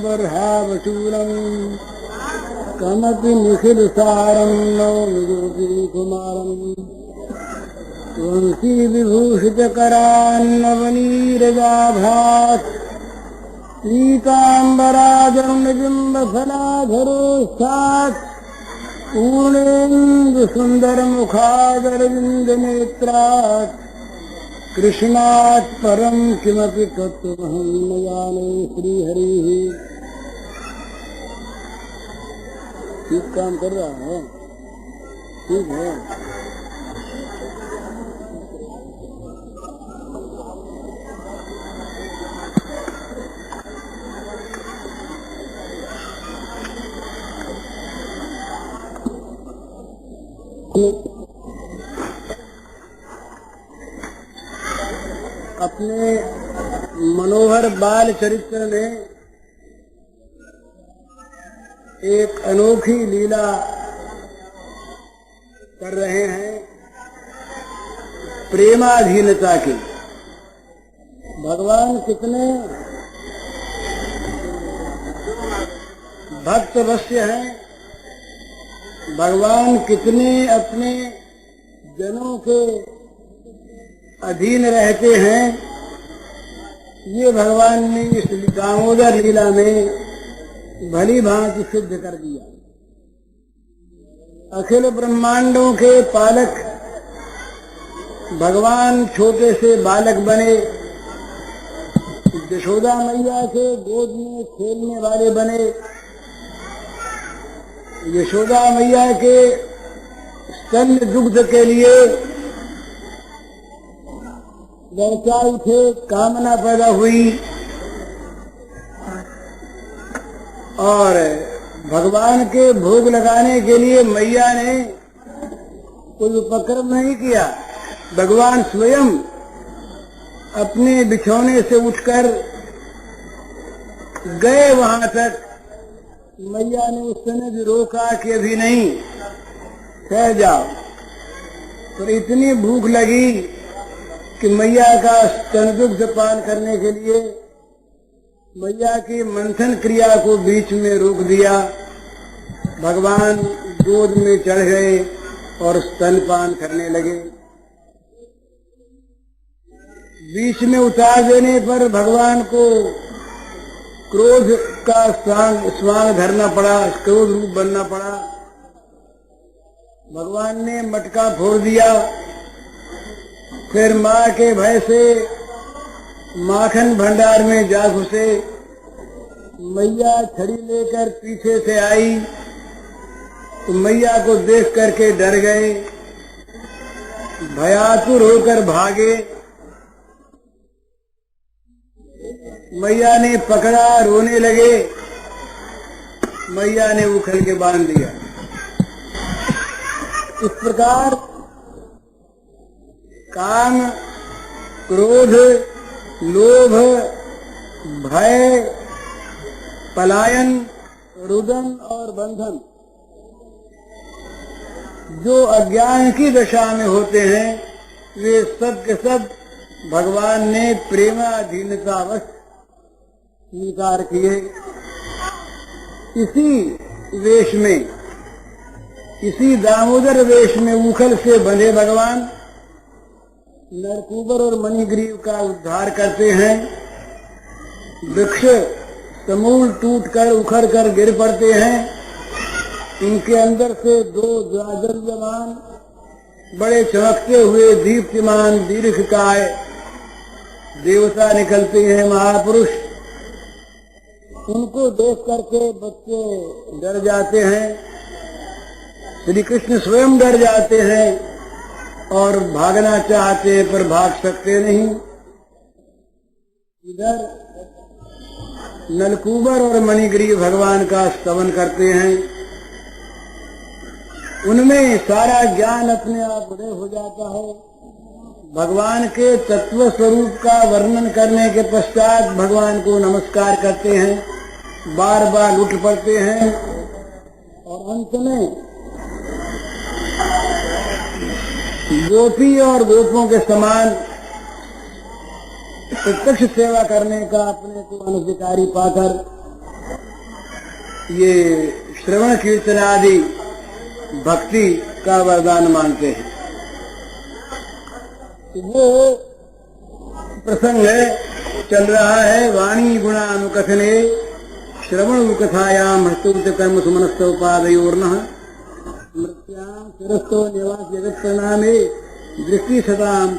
बर्हावशूलम् कमपि निखिलसारं नौमि ज्योतिकुमारम् वंशी विभूषितकरान्नवनीरजाभात् पीताम्बराजन्मबिम्बफलाधरोष्ठात् पूर्णेन्दुसुन्दरमुखादरविन्दनेत्रात् कृष्णात् परं किमपि तत्त्वमहं न जाने। श्रीहरिः ठीक काम कर रहा है, ठीक है। अपने मनोहर बाल चरित्र में एक अनोखी लीला कर रहे हैं प्रेमाधीनता की। भगवान कितने भक्तवश्य हैं, भगवान कितने अपने जनों के अधीन रहते हैं, ये भगवान ने इस दामोदर लीला में भली भांति सिद्ध कर दिया। अखिल ब्रह्मांडों के पालक भगवान छोटे से बालक बने, यशोदा मैया के गोद में खेलने वाले बने, यशोदा मैया के स्तन दुग्ध के लिए लड़का उठे, कामना पैदा हुई और भगवान के भोग लगाने के लिए मैया ने कोई उपक्रम नहीं किया। भगवान स्वयं अपने बिछौने से उठकर गए वहां तक। मैया ने उस समय भी रोका कि अभी नहीं, ठहर जाओ। तो इतनी भूख लगी कि मैया का स्तनदुग्ध पान करने के लिए मैया की मंथन क्रिया को बीच में रोक दिया। भगवान गोद में चढ़ गए और स्तनपान करने लगे। बीच में उतार देने पर भगवान को क्रोध का स्वांग धरना पड़ा, क्रोध रूप बनना पड़ा। भगवान ने मटका फोड़ दिया। फिर माँ के भय से माखन भंडार में जा घुसे। मैया छड़ी लेकर पीछे से आई तो मैया को देख करके डर गए, भयातुर होकर भागे। मैया ने पकड़ा, रोने लगे। मैया ने उखल के बांध दिया। इस प्रकार काम, क्रोध, लोभ, भय, पलायन, रुदन और बंधन जो अज्ञान की दशा में होते हैं, वे सब के सब भगवान ने प्रेमाधीनतावश स्वीकार किए। इसी वेश में, इसी दामोदर वेश में उखल से बंधे भगवान नरकूबर और मणिग्रीव का उद्धार करते हैं। वृक्ष समूल टूटकर उखड़ कर गिर पड़ते हैं। इनके अंदर से दो ज्वाजल्यमान बड़े चमकते हुए दीप्तिमान दीर्घकाय देवता निकलते हैं, महापुरुष। उनको देख करके बच्चे डर जाते हैं। श्री कृष्ण स्वयं डर जाते हैं और भागना चाहते हैं पर भाग सकते नहीं। इधर नलकूबर और मणिग्रीव भगवान का स्तवन करते हैं। उनमें सारा ज्ञान अपने आप उदय हो जाता है। भगवान के तत्व स्वरूप का वर्णन करने के पश्चात भगवान को नमस्कार करते हैं, बार बार उठ पड़ते हैं और अंत में गोपी और गोपों के समान प्रत्यक्ष सेवा करने का अपने को अनधिकारी पाकर ये श्रवण कीर्तन आदि भक्ति का वरदान मानते हैं। वो प्रसंग चल रहा है वाणी गुणानुकथने श्रवण कथायाम हस्तुत कर्म सुमनस्तोपादयोर्नः मृत्याम शिरस्तो निवास जगत प्रणामे दृष्टि सदाम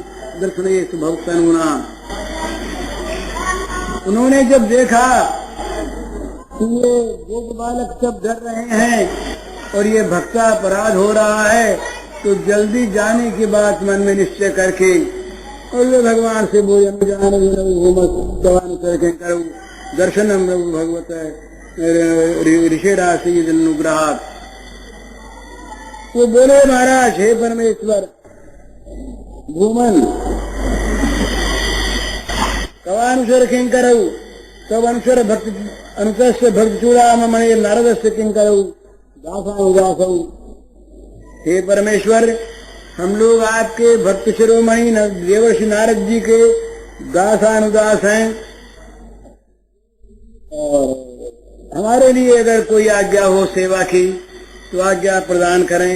दर्शने सुभक्तनूनाम। उन्होंने जब देखा कि ये गोप बालक सब डर रहे हैं और ये भक्ता अपराध हो रहा है, तो जल्दी जाने की बात मन में निश्चय करके और वे भगवान से बोले जवान करके करो दर्शनम भगवत ऋषिराशि अनुग्रहात्। वो बोले महाराज हे परमेश्वर भूमन कवानुसर किंकरऊ तब अनुसर भक्ति अनुसस्य भक्ति चूड़ाम मणि नारद से किंकरऊ दासानुदासऊ। हे परमेश्वर हम लोग आपके भक्त शिरोमणि देवर्षि नारद जी के दासानुदास हैं और हमारे लिए अगर कोई आज्ञा हो सेवा की तो आज्ञा प्रदान करें।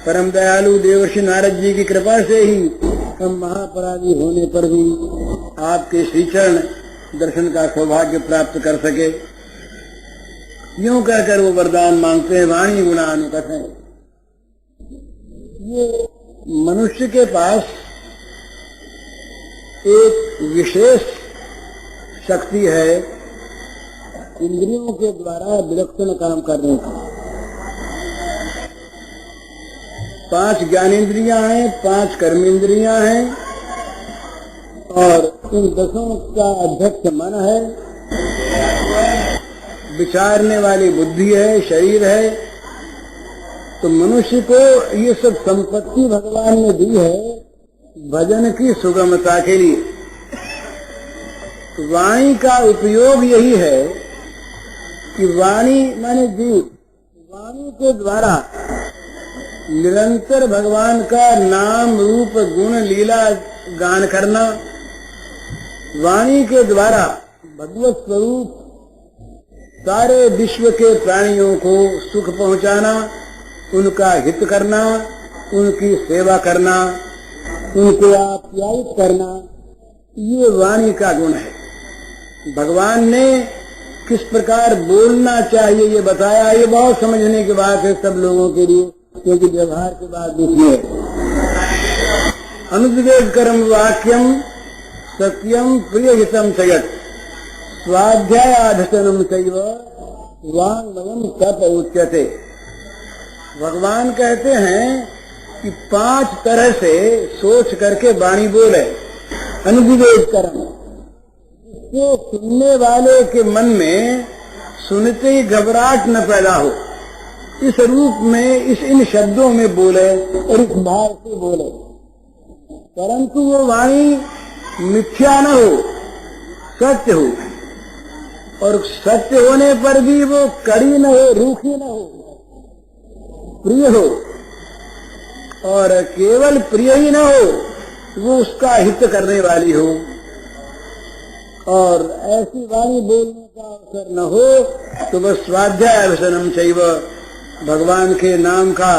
परम दयालु देवर्षि नारद जी की कृपा से ही हम महापराधी होने पर भी आपके श्री चरण दर्शन का सौभाग्य प्राप्त कर सके। यूं कहकर वो वरदान मांगते हैं वाणी गुणानुकथन। ये मनुष्य के पास एक विशेष शक्ति है इंद्रियों के द्वारा विलक्षण काम करने की। 5 ज्ञानेन्द्रियां हैं, 5 कर्मेंद्रियां हैं और इन 10 का अध्यक्ष मन है, विचारने वाली बुद्धि है, शरीर है। तो मनुष्य को ये सब संपत्ति भगवान ने दी है भजन की सुगमता के लिए। वाणी का उपयोग यही है कि वाणी माने जीव, वाणी के द्वारा निरंतर भगवान का नाम रूप गुण लीला गान करना, वाणी के द्वारा भगवत स्वरूप सारे विश्व के प्राणियों को सुख पहुंचाना, उनका हित करना, उनकी सेवा करना, उनको आप्यायित करना, ये वाणी का गुण है। भगवान ने किस प्रकार बोलना चाहिए ये बताया। ये बहुत समझने की बात है सब लोगों के लिए, क्योंकि व्यवहार के बाद देखिए अनुद्वेग कर्म वाक्यम सत्यम प्रियहितम चयत स्वाध्यायाधनम चैव वाङ्मयम् तप उच्यते। भगवान कहते हैं कि 5 तरह से सोच करके वाणी बोले। अनुद्वेग कर्म, इसको सुनने वाले के मन में सुनते ही घबराहट न पैदा हो, इस रूप में इन शब्दों में बोले और इस भाव से बोले, परंतु वो वाणी मिथ्या न हो, सत्य हो। और सत्य होने पर भी वो कड़ी न हो, रूखी न हो, प्रिय हो। और केवल प्रिय ही न हो, वो उसका हित करने वाली हो। और ऐसी वाणी बोलने का अवसर न हो तो बस स्वाध्याय व्यसनम चैव, भगवान के नाम का,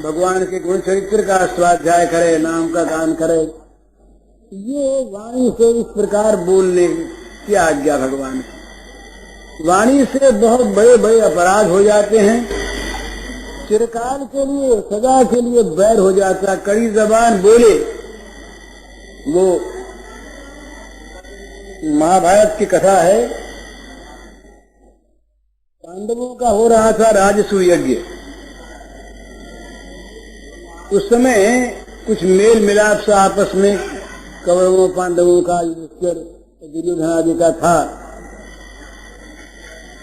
भगवान के गुण चरित्र का स्वाध्याय करे, नाम का गान करे। ये वाणी से इस प्रकार बोलने की आज्ञा भगवान की। वाणी से बहुत बड़े बड़े अपराध हो जाते हैं, चिरकाल के लिए, सदा के लिए बैर हो जाता। कड़ी जबान बोले, वो महाभारत की कथा है, पांडवों का हो रहा था राजसूय यज्ञ। उस समय कुछ मेल मिलाप सा आपस में कौरवों पांडवों का, युधिष्ठिर दुर्योधन आदि का था।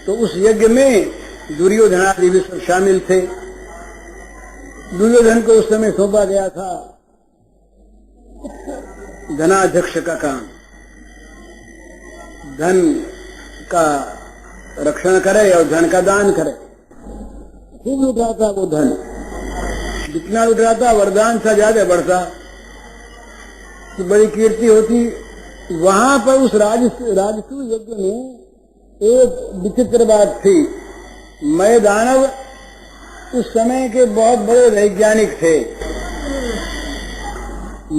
तो उस यज्ञ में दुर्योधन आदि भी सब शामिल थे। दुर्योधन को उस समय सौंपा गया था धनाध्यक्ष का काम, धन का रक्षण करे और धन का दान करे। खूब लुटाता वो धन, जितना लुटाता वरदान सा ज्यादा बढ़ता, तो बड़ी कीर्ति होती। वहां पर उस राजसूय यज्ञ में एक विचित्र बात थी मय दानव उस समय के बहुत बड़े वैज्ञानिक थे।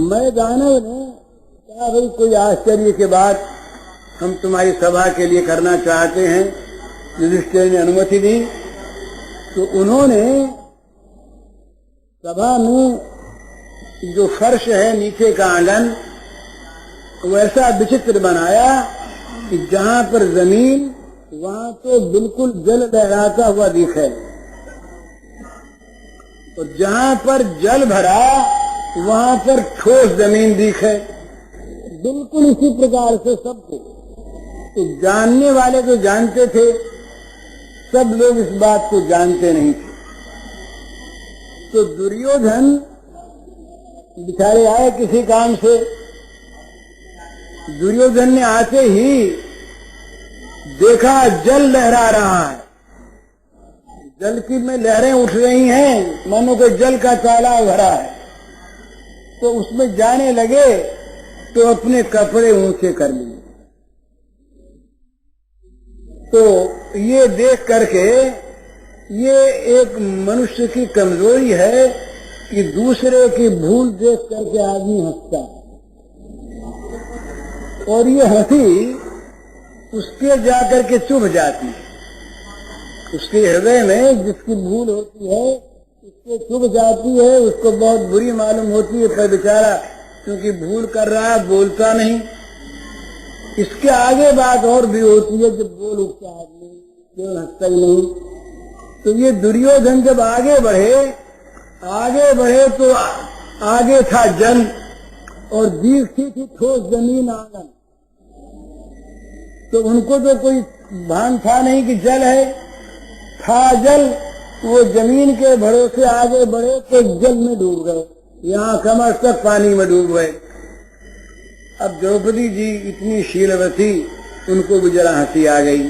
मय दानव ने कहा, भाई कोई आश्चर्य के बात हम तुम्हारी सभा के लिए करना चाहते हैं। युधिष्ठिर ने अनुमति दी तो उन्होंने सभा में जो फर्श है, नीचे का आंगन, वैसा विचित्र बनाया कि जहाँ पर जमीन वहाँ तो बिल्कुल जल लहराता हुआ दिखे, और जहाँ पर जल भरा वहाँ पर ठोस जमीन दिखे। बिल्कुल इसी प्रकार से सबको, तो जानने वाले तो जानते थे, सब लोग इस बात को जानते नहीं थे। तो दुर्योधन बेचारे आए किसी काम से। दुर्योधन ने आते ही देखा जल लहरा रहा है, जल की में लहरें उठ रही हैं, मानो कोई जल का तालाब भरा है। तो उसमें जाने लगे तो अपने कपड़े ऊंचे कर लिए। तो ये देख करके, ये एक मनुष्य की कमजोरी है कि दूसरे की भूल देख करके आदमी हंसता है, और ये हंसी उसके जाकर के चुभ जाती है। उसके हृदय में जिसकी भूल होती है उसको चुभ जाती है, उसको बहुत बुरी मालूम होती है, पर बेचारा क्योंकि भूल कर रहा है बोलता नहीं। इसके आगे बात और भी होती है, जब बोल उठता आदमी केवल हंसता ही नहीं। तो ये दुर्योधन जब आगे बढ़े तो आगे था जल और दिखती थी ठोस जमीन आंगन। तो उनको तो कोई भान था नहीं कि जल है, था जल। वो जमीन के भरोसे आगे बढ़े तो जल में डूब गए, यहाँ कमर तक पानी में डूब गए। अब द्रौपदी जी इतनी शीलवती, उनको भी जरा हंसी आ गई,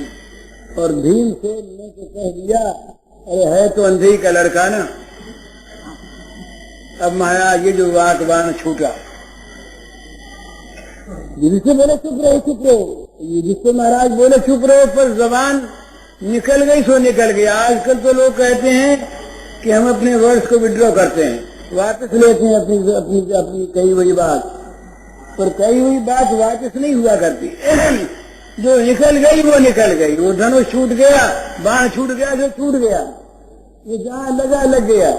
और भीमसेन ने तो कह दिया, अरे है तो अंधे का लड़का ना। अब महाराज ये जो वाक बाण छूटा, जिससे बोले चुप रहो, जिससे महाराज बोले चुप रहो, पर जबान निकल गई सो निकल गई। आजकल तो लोग कहते हैं कि हम अपने वर्ड्स को विड्रॉ करते हैं, वापस लेते हैं अपनी कही हुई बात, पर कही हुई बात वापस नहीं हुआ करती। जो निकल गई वो निकल गई, वो धनुष छूट गया, बाण छूट गया, जो छूट गया, वो जहाँ लगा लग गया।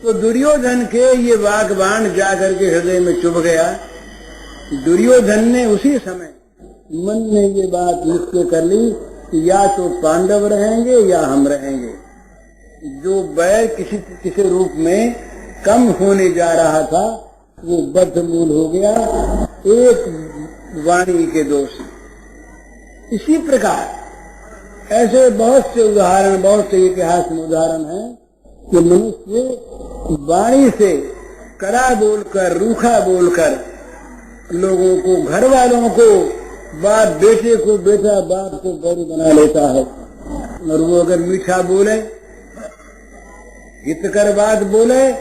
तो दुर्योधन के ये वाक बाण जाकर के हृदय में चुभ गया। दुर्योधन ने उसी समय मन में ये बात निश्चय कर ली कि या तो पांडव रहेंगे या हम रहेंगे। जो बैर किसी रूप में कम होने जा रहा था वो बद्धमूल हो गया, एक वाणी के दोष। इसी प्रकार ऐसे बहुत से उदाहरण, बहुत से इतिहास में उदाहरण हैं कि मनुष्य वाणी से कड़ा बोलकर, रूखा बोलकर लोगों को, घर वालों को, बाप बेटे को, बेटा बाप को बैरी बना लेता है। और वो अगर मीठा बोले, हितकर बात बोले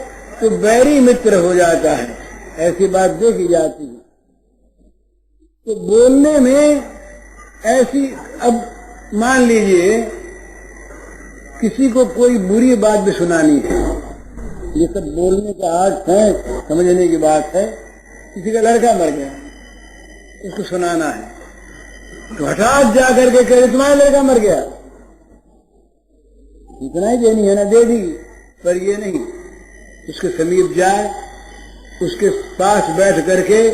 तो बैरी मित्र हो जाता है। ऐसी बात देखी जाती है। तो बोलने में ऐसी, अब मान लीजिए किसी को कोई बुरी बात भी सुनानी है, ये सब बोलने का आर्ट है, समझने की बात है। किसी का लड़का मर गया, उसको सुनाना है, तो हठात जाकर के कहे तुम्हारा लड़का मर गया, इतना ही देनी है ना, दे दी। पर ये नहीं, उसके समीप जाए, उसके पास बैठ करके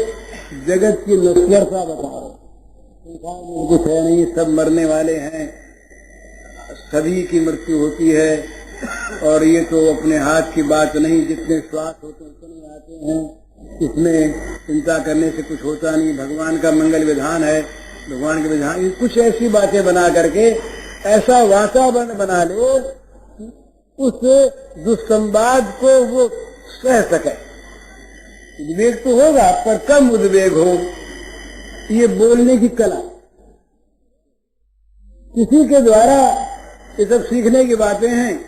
जगत की नश्वरता बताओ, संसार में कुछ है नहीं, सब मरने वाले हैं, सभी की मृत्यु होती है, और ये तो अपने हाथ की बात नहीं, जितने श्वास होते हैं उतने आते हैं, इसमें चिंता करने से कुछ होता नहीं, भगवान का मंगल विधान है, भगवान के विधान। कुछ ऐसी बातें बना करके ऐसा वातावरण बना ले उस दुस्संवाद को वो सह सके। उद्वेग तो होगा पर कम उद्वेग हो, ये बोलने की कला। किसी के द्वारा ये सब सीखने की बातें हैं।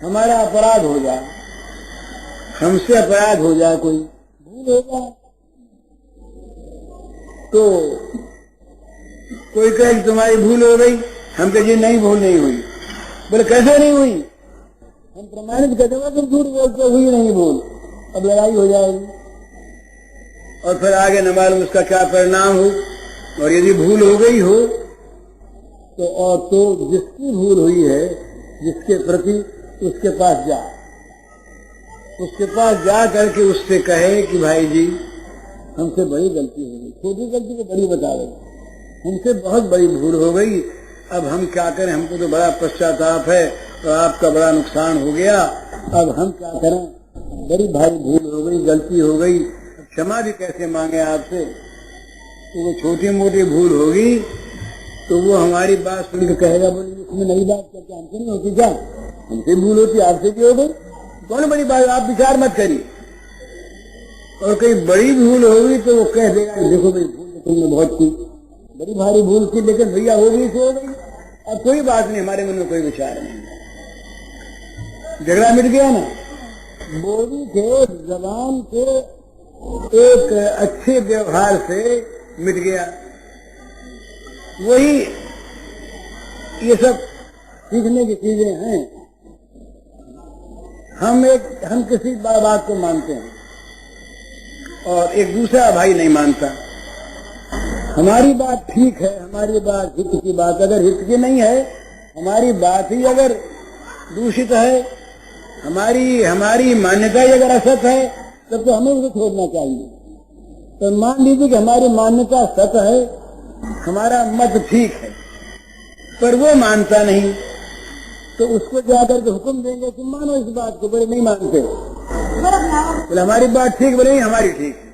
हमारा अपराध हो जाए, हमसे अपराध हो जाए, कोई भूल हो जाए, तो कोई कहे तुम्हारी भूल हो गई, हम कहे जी नहीं, भूल नहीं हुई। बोले कैसे नहीं हुई? हम प्रमाणित कहते हैं तुम झूठ बोलते, हुई नहीं भूल। अब लड़ाई हो जाएगी और फिर आगे न मालूम उसका क्या परिणाम हो। और यदि भूल हो गई हो तो जिसकी भूल हुई है, जिसके प्रति, उसके पास जा, उसके पास जा करके उससे कहे कि भाई जी हमसे बड़ी गलती हो गई। छोटी गलती को बड़ी बता रहे, हमसे बहुत बड़ी भूल हो गई, अब हम क्या करें, हमको तो बड़ा पश्चाताप है और आपका बड़ा नुकसान हो गया, अब हम क्या करें, बड़ी भारी भूल हो गई, गलती हो गई, अब क्षमा भी कैसे मांगे आपसे। तो वो छोटी मोटी भूल होगी तो वो हमारी बात सुनकर कहेगा बोले इसमें नई बात क्या, हमसे नहीं होती क्या, हमसे भूल होती, आपसे क्यों हो गई, कौन बड़ी बात, आप विचार मत करिए। और कहीं बड़ी भूल होगी तो वो कह देगा देखो भाई भूल तुमने बहुत की, बड़ी भारी भूल की, लेकिन भैया हो गई तो हो गई, अब कोई बात नहीं, हमारे मन में कोई विचार नहीं, झगड़ा मिट गया ना। बोली के, जबान के एक अच्छे व्यवहार से मिट गया। वही ये सब सीखने की चीजें हैं। हम किसी बात को मानते हैं और एक दूसरा भाई नहीं मानता। हमारी बात ठीक है, हमारी बात हित की बात अगर हित की नहीं है, हमारी बात ही अगर दूषित है, हमारी मान्यता ही अगर असत है, तब तो हमें उसे छोड़ना चाहिए। तो मान लीजिए कि हमारी मान्यता सत है, हमारा मत ठीक है, पर वो मानता नहीं, तो उसको जाकर के हुक्म देंगे तुम मानो इस बात को, बड़े नहीं मानते, बोले हमारी बात ठीक, बोले नहीं हमारी ठीक है।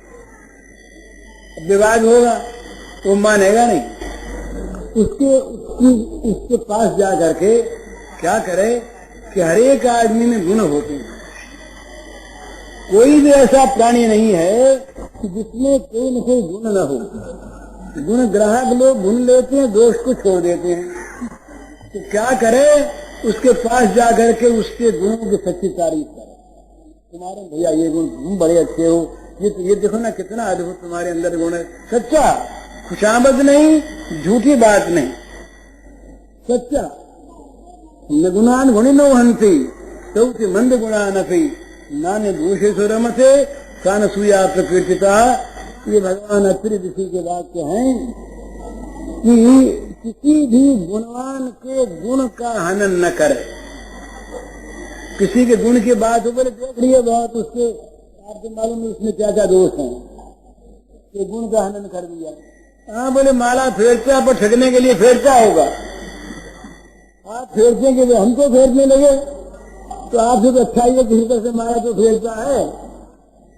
अब विवाद होगा, वो मानेगा नहीं, उसके पास जा करके क्या करे कि हर एक आदमी में गुण होते हैं। कोई भी ऐसा प्राणी नहीं है कि जिसमें कोई न कोई गुण न हो। गुण ग्राहक लोग गुण लेते हैं, दोष को छोड़ देते हैं। तो क्या करे, उसके पास जा करके उसके गुणों की सच्ची तारीफ करे, तुम्हारे भैया ये गुण तुम बड़े अच्छे हो, ये देखो ना कितना अद्भुत तुम्हारे अंदर गुण है, सच्चा, खुशामद नहीं, झूठी बात नहीं, सच्चा। न गुणान गुणिनो हंति सौति मंद गुणानपि नान्य दोषे सुरमते कान सूया प्रकृतिता। ये भगवान अत्रि ऋषि के वाक्य हैं कि किसी भी गुणवान के गुण का हनन न करे। किसी के गुण की बात ऊपर देख रही है बहुत, उसके आपको मालूम है उसमें क्या क्या दोष हैं, ये गुण का हनन कर दिया। हाँ बोले माला फेरता पर ठगने के लिए फेरता होगा, आप फेरते के लिए हमको फेरने लगे तो आपसे तो अच्छा ही है, किसी तरह से माला तो फेरता है,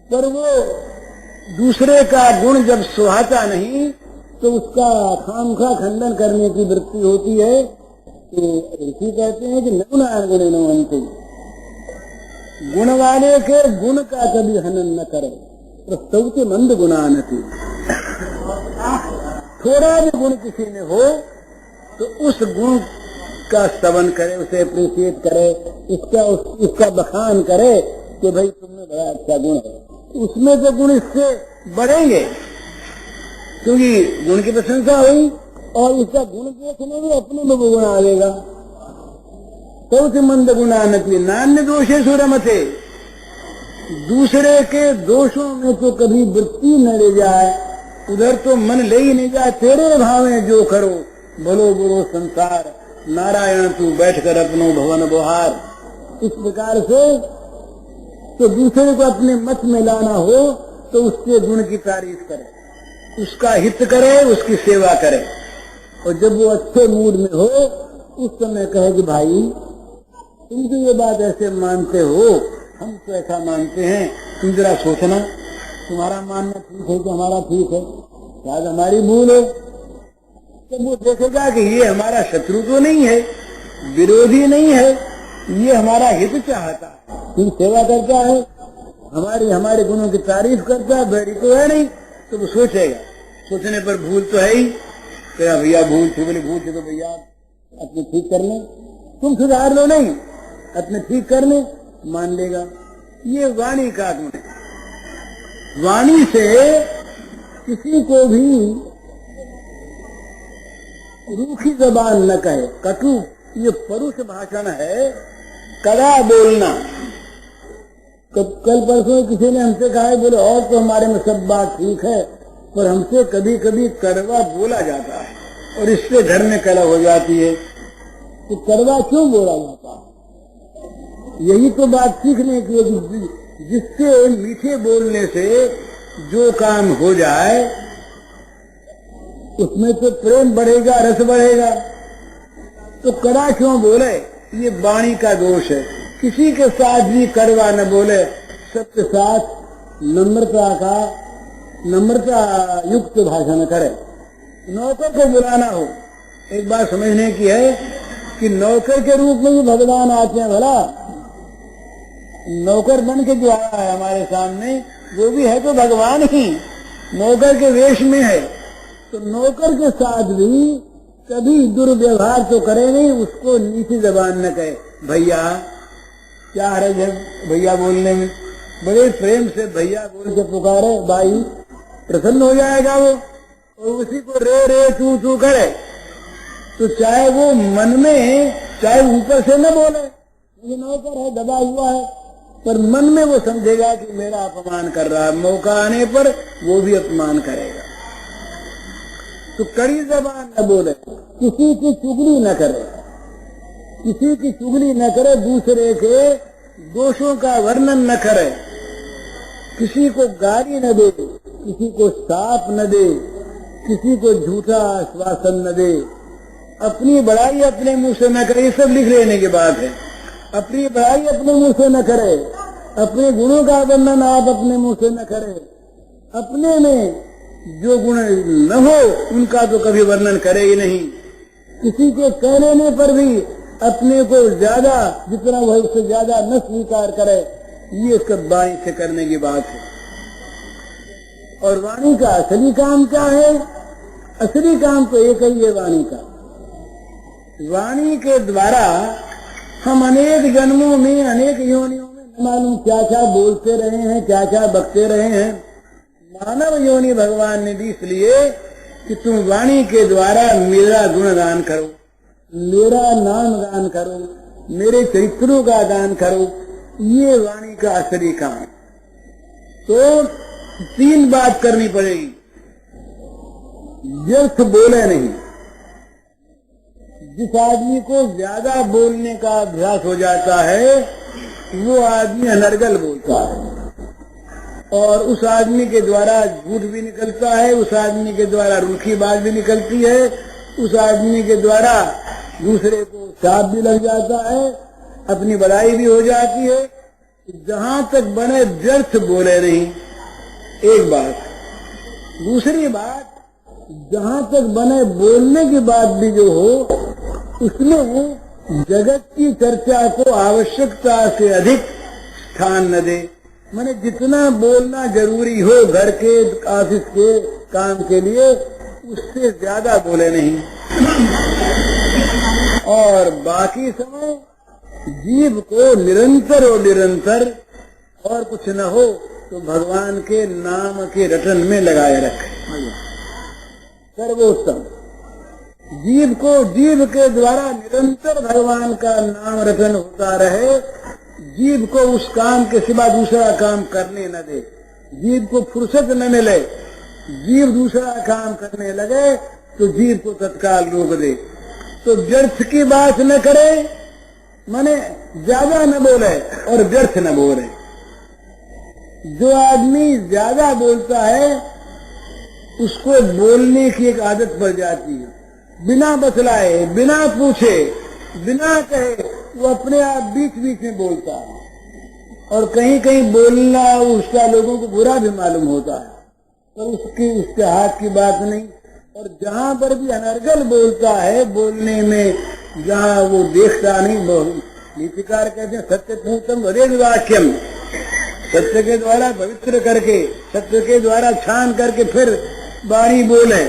पर वो दूसरे का गुण जब सुहाता नहीं तो उसका खामखा खंडन करने की वृत्ति होती है। तो ऋषि कहते हैं कि न गुणान गुणिनो हन्ति, गुण वाले के गुण का कभी हनन न करे, प्रस्तौति मंद गुणानति। थोड़ा भी गुण किसी में हो तो उस गुण का स्तवन करे, उसे अप्रिशिएट करे, उसका बखान करे कि भाई तुमने बड़ा अच्छा गुण है। उसमें से गुण इससे बढ़ेंगे क्योंकि गुण की प्रशंसा हुई और इसका गुण देखने में अपने में गुण आएगा। तो मंद गुणानति नान्य दोषे सुरमते, दूसरे के दोषों में तो कभी वृत्ति न ले जाए, उधर तो मन ले ही नहीं जाए। तेरे भावें जो करो भलो बुरो संसार, नारायण तू बैठकर अपनो भवन बोहार। इस प्रकार से तो दूसरे को अपने मत में लाना हो तो उसके गुण की तारीफ करे, उसका हित करे, उसकी सेवा करे, और जब वो अच्छे मूड में हो उस समय कहे कि भाई तुम तो ये बात ऐसे मानते हो, हम तो ऐसा मानते हैं, तुम जरा सोचना, तुम्हारा मानना ठीक है कि हमारा ठीक है, शायद हमारी भूल हो। तो वो देखेगा कि ये हमारा शत्रु तो नहीं है, विरोधी नहीं है, ये हमारा हित चाहता है, तुम सेवा करता है, हमारे गुणों की तारीफ करता है, बैरी तो है नहीं। तो वो सोचेगा, सोचने पर भूल तो है ही, तेरा भैया भूल थी, बोले भूल थी तो भैया अपने ठीक करने, तुम सुधार लो नहीं, अपने ठीक करने मान लेगा। ये वाणी का गुण है। वाणी से किसी को भी रूखी जबान न कहे, कटु ये परुष भाषण है, कड़ा बोलना। कल परसों किसी ने हमसे कहा है, बोले और तो हमारे में सब बात ठीक है, पर हमसे कभी कभी कड़वा बोला जाता है और इससे घर में कलह हो जाती है। तो कड़वा क्यों बोला जाता है? यही तो बात सीखने की है, जिससे मीठे बोलने से जो काम हो जाए उसमें तो प्रेम बढ़ेगा, रस बढ़ेगा। तो कड़ा क्यों बोले? ये वाणी का दोष है। किसी के साथ भी कड़वा न बोले, सबके साथ नम्रता युक्त भाषण करे। नौकर को बुलाना हो, एक बात समझने की है कि नौकर के रूप में भी भगवान आते हैं। भला नौकर बन के जो आया है हमारे सामने, वो भी है तो भगवान ही, नौकर के वेश में है। तो नौकर के साथ भी कभी दुर्व्यवहार तो करे नहीं, उसको नीची जबान न कहे। भैया क्या हर्ज है भैया बोलने में? बड़े प्रेम से भैया बोल के पुकारे, भाई प्रसन्न हो जाएगा वो। और उसी को रे रे तू तू करे तो चाहे वो मन में, चाहे ऊपर से न बोले, ये नौकर है, दबा हुआ है, पर मन में वो समझेगा कि मेरा अपमान कर रहा है। मौका आने पर वो भी अपमान करेगा। तो कड़ी जबान न बोले, किसी की चुगली न करे, किसी की चुगली न करे, दूसरे के दोषों का वर्णन न करे, किसी को गाली न दे, किसी को शाप न दे, किसी को झूठा आश्वासन न दे, अपनी बड़ाई अपने मुंह से न करे। ये सब लिख लेने की बात है। अपनी बड़ाई अपने मुंह से न करे, अपने गुणों का वर्णन आप अपने मुंह से न करे, अपने में जो गुण न हो उनका तो कभी वर्णन करे ही नहीं। किसी के कहने पर भी अपने को ज्यादा, जितना वह उससे ज्यादा न स्वीकार करे, ये सब वाणी से करने की बात है। और वाणी का असली काम क्या है? असली काम तो एक ही है वाणी का। वाणी के द्वारा हम अनेक जन्मों में, अनेक योनियों में न मालूम क्या क्या बोलते रहे हैं, क्या क्या बकते रहे हैं। मानव योनि भगवान ने दी इसलिए कि तुम वाणी के द्वारा मेरा गुणगान करो, मेरा नाम गान करो, मेरे चरित्रों का गान करो। ये वाणी का असली काम। तो तीन बात करनी पड़ेगी। व्यर्थ बोले नहीं। जिस आदमी को ज्यादा बोलने का अभ्यास हो जाता है वो आदमी अनर्गल बोलता है, और उस आदमी के द्वारा झूठ भी निकलता है, उस आदमी के द्वारा रूखी बात भी निकलती है, उस आदमी के द्वारा दूसरे को शाप भी लग जाता है, अपनी बड़ाई भी हो जाती है। जहां तक बने व्यर्थ बोले नहीं, एक बात। दूसरी बात, जहां तक बने बोलने की बात भी जो हो, उसमें जगत की चर्चा को आवश्यकता से अधिक स्थान न दे। माने जितना बोलना जरूरी हो घर के, ऑफिस के काम के लिए, उससे ज्यादा बोले नहीं। और बाकी समय जीव को निरंतर और निरंतर, और कुछ न हो तो भगवान के नाम के रटन में लगाए रखे। सर्वोत्तम जीव को, जीव के द्वारा निरंतर भगवान का नाम रटन होता रहे। जीव को उस काम के सिवा दूसरा काम करने न दे। जीव को फुर्सत न मिले, जीव दूसरा काम करने लगे तो जीव को तत्काल रोक दे। तो व्यर्थ की बात न करे, माने ज्यादा न बोले और व्यर्थ न बोले। जो आदमी ज्यादा बोलता है उसको बोलने की एक आदत पड़ जाती है। बिना बतलाए, बिना पूछे, बिना कहे वो अपने आप बीच बीच में बोलता है, और कहीं कहीं बोलना उसका लोगों को बुरा भी मालूम होता है, तो उसके हाथ की बात नहीं। और जहां पर भी अनर्गल बोलता है, बोलने में जहां वो देखता नहीं, नीतिकार कहते हैं सत्य पूतम वदेद वाक्यम, सत्य के द्वारा पवित्र करके, सत्य के द्वारा छान करके फिर वाणी बोले।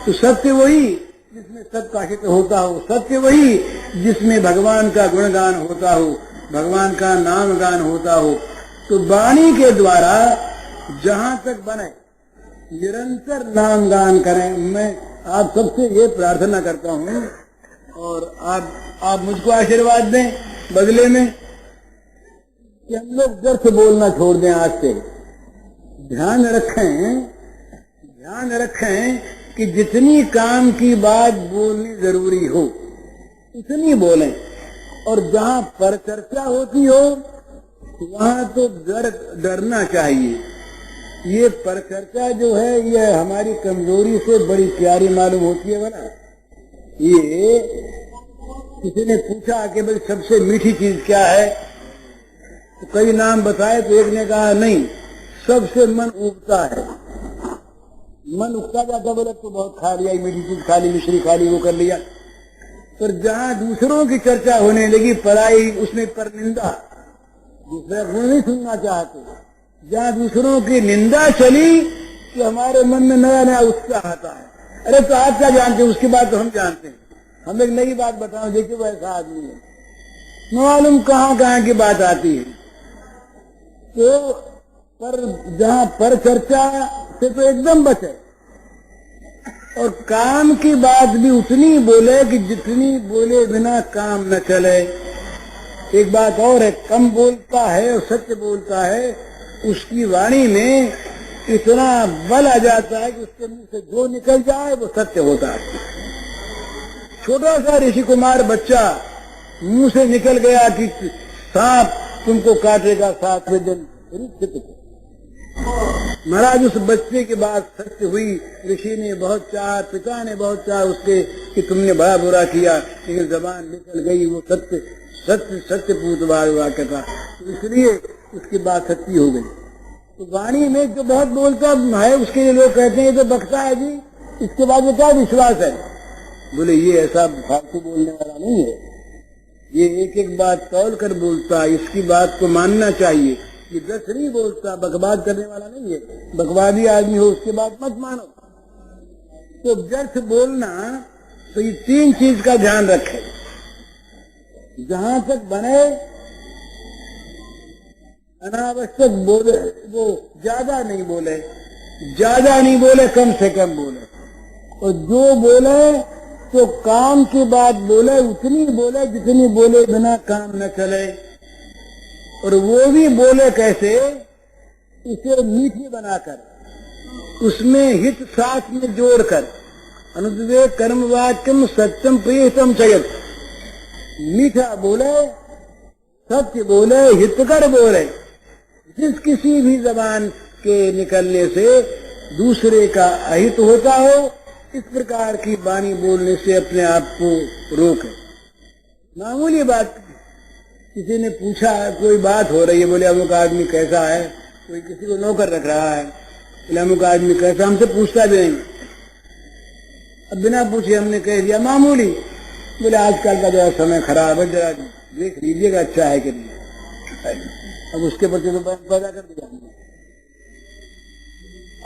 तो सत्य वही जिसमें सत्काशित होता हो, सत्य वही जिसमें भगवान का गुणगान होता हो, भगवान का नाम गान होता हो। तो वाणी के द्वारा जहां तक बने निरंतर नाम गान करें। मैं आप सबसे ये प्रार्थना करता हूँ और आप मुझको आशीर्वाद दें बदले में कि हम लोग व्यर्थ बोलना छोड़ दें। आज से ध्यान रखें कि जितनी काम की बात बोलनी जरूरी हो उतनी बोलें, और जहाँ पर चर्चा होती हो वहाँ तो डरना चाहिए। ये परचर्चा जो है ये हमारी कमजोरी से बड़ी प्यारी मालूम होती है। बना ये किसी ने पूछा कि भाई सबसे मीठी चीज क्या है, तो कई नाम बताए, तो एक ने कहा नहीं, सबसे मन उगता है। मन उगता जाता, बोले तो बहुत खा लिया, मीठी चीज खा ली, मिश्री खा ली, वो कर लिया। पर जहाँ दूसरों की चर्चा होने लगी, पराई उसमें पर निंदा, दूसरा गुण नहीं सुनना चाहते, जहाँ दूसरों की निंदा चली कि हमारे मन में नया नया उत्साह आता है। अरे तो आप क्या जानते हैं, उसकी बात तो हम जानते हैं। हम एक नई बात बताओ, देखिए वो ऐसा आदमी है, मालूम कहाँ की बात आती है। तो पर जहाँ पर चर्चा से तो एकदम बचे, और काम की बात भी उतनी बोले कि जितनी बोले बिना काम न चले। एक बात और है, कम बोलता है और सत्य बोलता है, उसकी वाणी में इतना बल आ जाता है कि उसके मुंह से जो निकल जाए वो सत्य होता है। छोटा सा ऋषि कुमार बच्चा मुंह से निकल गया कि सांप तुमको काटेगा 7वें दिन, महाराज उस बच्चे की बात सत्य हुई। ऋषि ने बहुत चाहा, पिता ने बहुत चाहा उसके कि तुमने बड़ा बुरा किया, लेकिन जबान निकल गई, वो सत्य सत्य सत्य पूत वाक्य था, इसलिए उसकी बात सच्ची हो गई। तो वाणी में जो बहुत बोलता है उसके लिए लोग कहते हैं ये तो बकता है जी, इसके बाद में क्या विश्वास है। बोले ये ऐसा फालतू बोलने वाला नहीं है, ये एक एक बात तौल कर बोलता है, इसकी बात को मानना चाहिए। ये दस नहीं बोलता, बकवाद करने वाला नहीं है, बकवादी आदमी हो उसकी बात मत मानो। तो व्यर्थ बोलना, तो ये 3 चीज का ध्यान रखे। जहां तक बने अनावश्यक बोले, वो ज्यादा नहीं बोले, कम से कम बोले, और जो बोले तो काम की बात बोले, उतनी बोले जितनी बोले बिना काम न चले। और वो भी बोले कैसे, इसे मीठी बनाकर, उसमें हित साथ में जोड़कर, अनुद्वेग कर्म वाक्यम सत्यम प्रियतम चयत, मीठा बोले, सत्य बोले, हितकर बोले। जिस किसी भी जबान के निकलने से दूसरे का अहित होता हो, इस प्रकार की वाणी बोलने से अपने आप को रोके। मामूली बात, किसी ने पूछा, कोई बात हो रही है, बोले अमुक आदमी कैसा है, कोई किसी को नौकर रख रहा है, बोले अमुक आदमी कैसा, हमसे पूछता भी नहीं, अब बिना पूछे हमने कह दिया मामूली। बोले आजकल का जरा समय खराब है, जरा देख लीजिएगा अच्छा है कि नहीं। अब उसके प्रति तो बहम पैदा कर दिया हमने,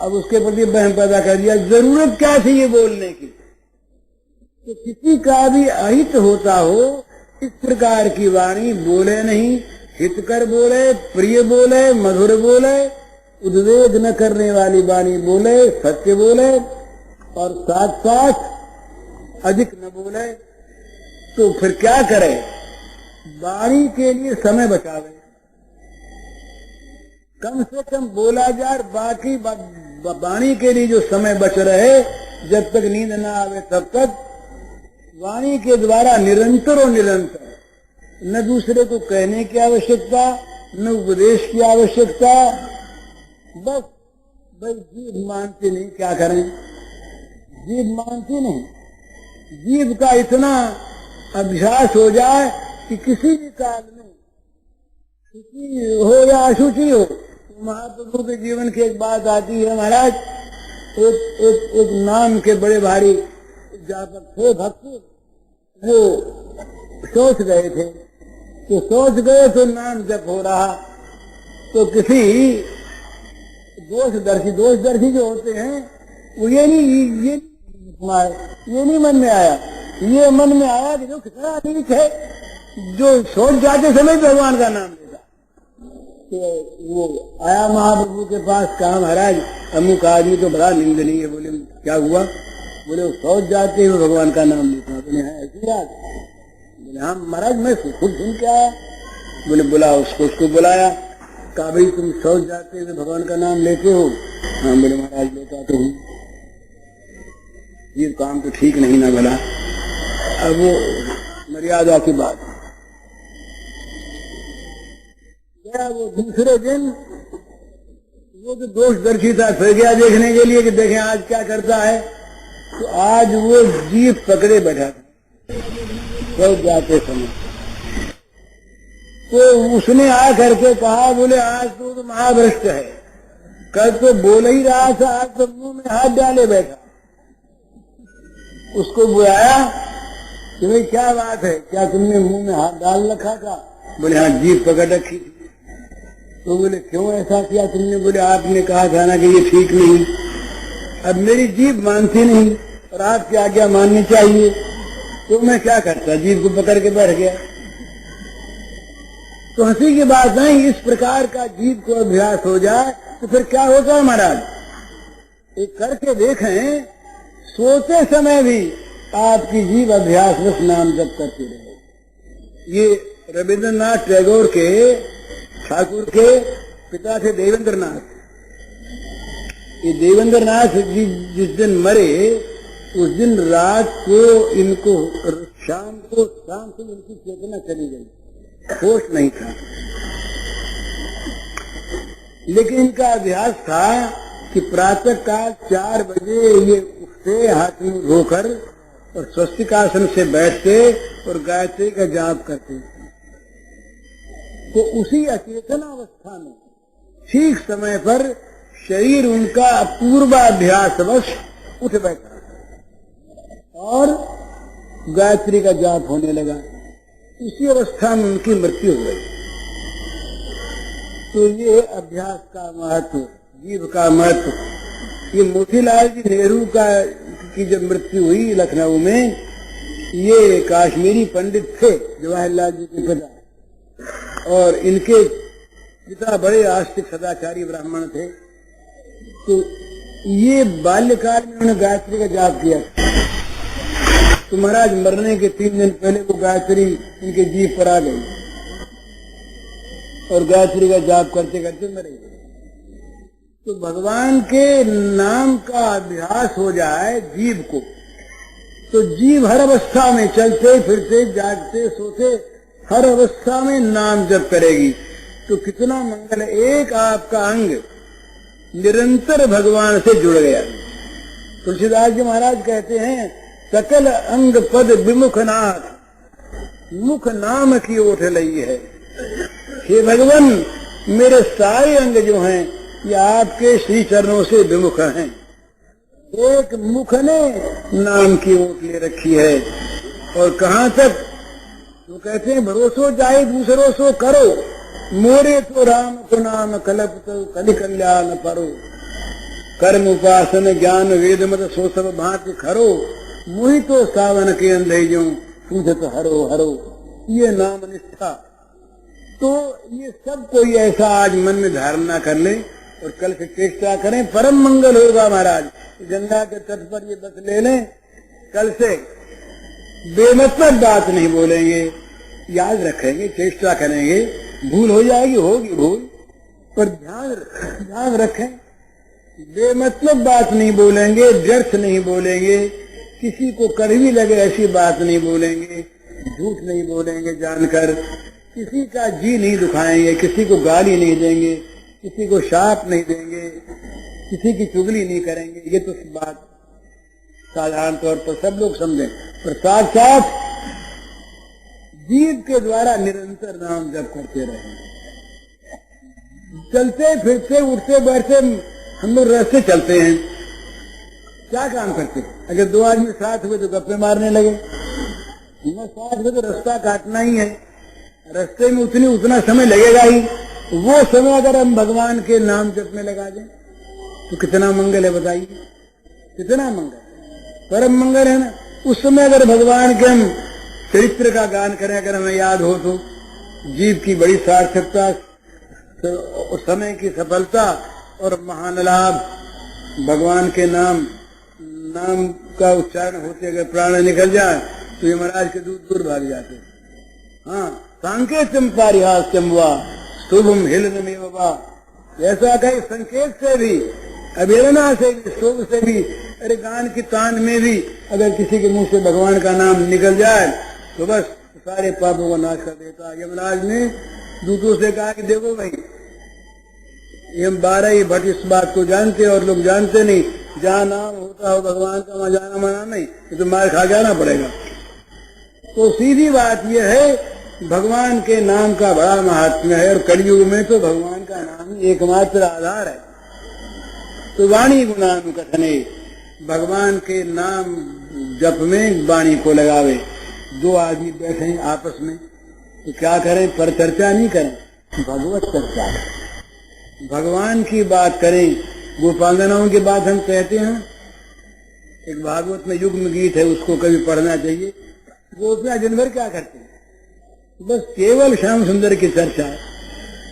अब उसके प्रति बहम पैदा कर दिया। जरूरत क्या थी ये बोलने की, तो किसी का भी अहित होता हो इस प्रकार की वाणी बोले नहीं, हितकर बोले, प्रिय बोले, मधुर बोले, उद्वेग न करने वाली वाणी बोले, सत्य बोले, और साथ साथ अधिक न बोले। तो फिर क्या करे, वाणी के लिए समय बचावे, कम से कम बोला जाए, बाकी वाणी के लिए जो समय बच रहे, जब तक नींद ना आवे तब तक वाणी के द्वारा निरंतर और निरंतर, न दूसरे को कहने की आवश्यकता, न उपदेश की आवश्यकता, बस भाई जीभ मानती नहीं, क्या करें, जीभ मानती नहीं। जीभ का इतना अभ्यास हो जाए कि किसी भी काल में शुचि हो या अशुचि हो, तो महाप्रभु के जीवन की एक बात आती है। महाराज एक नाम के बड़े भारी जातक थे, भक्त, वो सोच गए थे, तो सोच गए तो नाम जप हो रहा, तो किसी दोषदर्शी जो होते हैं वो ये नहीं मन में आया, ये मन में आया कि जो कितना नीच है, जो सोच जाते समय भगवान का नाम लेता। तो वो आया महाप्रभु के पास, कहा महाराज अमुक आदमी तो बड़ा निंदनीय है। बोले क्या हुआ? बोले वो शौच जाते हुए भगवान का नाम लेता। बोले हाँ ऐसी बात? बोले हाँ महाराज मैं खुद सुन के आया। बोले बुलाओ उसको बुलाया। कहा भाई तुम शौच जाते हुए भगवान का नाम लेते हो? हाँ। बोले महाराज लेता तो हूँ, ये काम तो ठीक नहीं ना भला। अब वो मर्यादा की बात गया। वो दूसरे दिन वो तो दोषदर्शी था, फिर गया देखने के लिए कि देखें आज क्या करता है। तो आज वो जीभ पकड़े बैठा था शौच जाते समय। तो उसने आ करके कहा, बोले आज तो महाभ्रष्ट है, कल तो बोल ही रहा था, आज तो मुंह में हाथ डाले बैठा। उसको बुलाया कि भाई क्या बात है, क्या तुमने मुंह में हाथ डाल रखा था? बोले हाँ जीभ पकड़ रखी थी। तो बोले क्यों ऐसा किया तुमने? बोले आपने कहा था ना कि ये ठीक नहीं, अब मेरी जीभ मानती नहीं और आपकी आज्ञा माननी चाहिए, तो मैं क्या करता, जीभ को पकड़ के बैठ गया। तो हंसी की बात नहीं, इस प्रकार का जीभ को अभ्यास हो जाए तो फिर क्या होता है महाराज? एक करके देखें, सोते समय भी आपकी जीभ अभ्यास बस नाम जप करती रहे। ये रविंद्रनाथ टैगोर के ठाकुर के पिता थे देवेंद्रनाथ। ये देवेंद्रनाथ जी जिस दिन मरे उस दिन रात को इनको शाम से इनकी चेतना चली गई, होश नहीं था। लेकिन इनका अभ्यास था कि प्रातः काल 4 बजे ये उठते, हाथ मुंह धोकर और स्वस्तिकासन से बैठते और गायत्री का जाप करते। तो उसी अचेतन अवस्था में ठीक समय पर शरीर उनका पूर्वाभ्यासवश उठ बैठा और गायत्री का जाप होने लगा। इसी अवस्था में उनकी मृत्यु हो गई। तो ये अभ्यास का महत्व, जीव का महत्व। ये मोतीलाल जी नेहरू की जब मृत्यु हुई लखनऊ में, ये काश्मीरी पंडित थे जवाहरलाल जी के पिता, और इनके पिता बड़े आस्तिक सदाचारी ब्राह्मण थे। तो ये बाल्यकाल में उन्होंने गायत्री का जाप किया। तो महाराज मरने के 3 दिन पहले वो गायत्री इनके जीभ पर आ गई और गायत्री का जाप करते करते मरे गए। तो भगवान के नाम का अभ्यास हो जाए जीभ को, तो जीभ हर अवस्था में चलते फिरते जागते सोते हर अवस्था में नाम जप करेगी। तो कितना मंगल है। एक आपका अंग निरंतर भगवान से जुड़ गया। तुलसीदास जी महाराज कहते हैं, सकल अंग पद विमुख नाथ, मुख नाम की ओठ लई है। हे भगवान, मेरे सारे अंग जो हैं ये आपके श्री चरणों से विमुख हैं। एक मुख ने नाम की ओट ले रखी है। और कहाँ तक? तो कहते हैं, भरोसो जाए दूसरों सो करो, मोरे तो राम को नाम कलप तो कलि कल्याण परो। कर्म उपासन ज्ञान वेद मत सो सब भांति खरो, मुहि तो सावन के अंधे जो पूछत हरो हरो। ये नाम निष्ठा। तो ये सब कोई ऐसा आज मन में धारणा कर ले और कल से चेष्टा करें, परम मंगल होगा महाराज। गंगा के तट पर ये बस ले लें, कल से बेमतलब बात नहीं बोलेंगे, याद रखेंगे, चेष्टा करेंगे। भूल हो जाएगी, होगी भूल, पर ध्यान रखें, बेमतलब बात नहीं बोलेंगे, व्यर्थ नहीं बोलेंगे, किसी को कड़वी लगे ऐसी बात नहीं बोलेंगे, झूठ नहीं बोलेंगे जानकर, किसी का जी नहीं दुखाएंगे, किसी को गाली नहीं देंगे, किसी को शाप नहीं देंगे, किसी की चुगली नहीं करेंगे। ये तो बात साधारण तौर पर सब लोग समझें, पर साथ साथ जीव के द्वारा निरंतर नाम जप करते रहें। चलते फिरते उठते बैठते हम लोग रास्ते चलते हैं, क्या काम करते हैं? अगर 2 आदमी साथ हुए तो गप्पे मारने लगे, साथ हुए तो रास्ता काटना ही है, रास्ते में उतना समय लगेगा ही। वो समय अगर हम भगवान के नाम जप में लगा दें तो कितना मंगल है, बताइए, कितना मंगल, परम मंगल है ना। उस समय अगर भगवान के हम चरित्र का गान करें, अगर हमें याद हो तो जीव की बड़ी सार्थकता, समय की सफलता और महान लाभ भगवान के नाम का उच्चारण होते अगर प्राण निकल जाए तो यमराज के दूर दूर भाग जाते। हाँ, सांकेतम पारिहास्यम वा शुभम हिलनमेव वा, ऐसा कहे संकेत से भी, अवेलना से भी, शोभ से भी, अरे गान की तान में भी अगर किसी के मुंह से भगवान का नाम निकल जाए तो बस सारे पापों को नाश कर देता। यमराज ने दूतों से कहा कि देखो भाई, ये हम 12 ही भट्ट इस बात को जानते और लोग जानते नहीं, जहाँ नाम होता हो भगवान का वहां जाना मना नहीं, तो मार खा जाना पड़ेगा। तो सीधी बात यह है, भगवान के नाम का बड़ा महात्म्य है और कलयुग में तो भगवान का नाम ही एकमात्र आधार है। तो वाणी गुणानुकथने, भगवान के नाम जप में वाणी को लगावे। दो आदमी बैठे हैं आपस में तो क्या करें, पर चर्चा नहीं करें, भगवत चर्चा करें, भगवान की बात करें। गोपांगनाओं की बात हम कहते हैं, एक भागवत में युग्म गीत है, उसको कभी पढ़ना चाहिए। गोपियां दिन भर क्या करते हैं, बस केवल श्याम सुंदर की चर्चा है,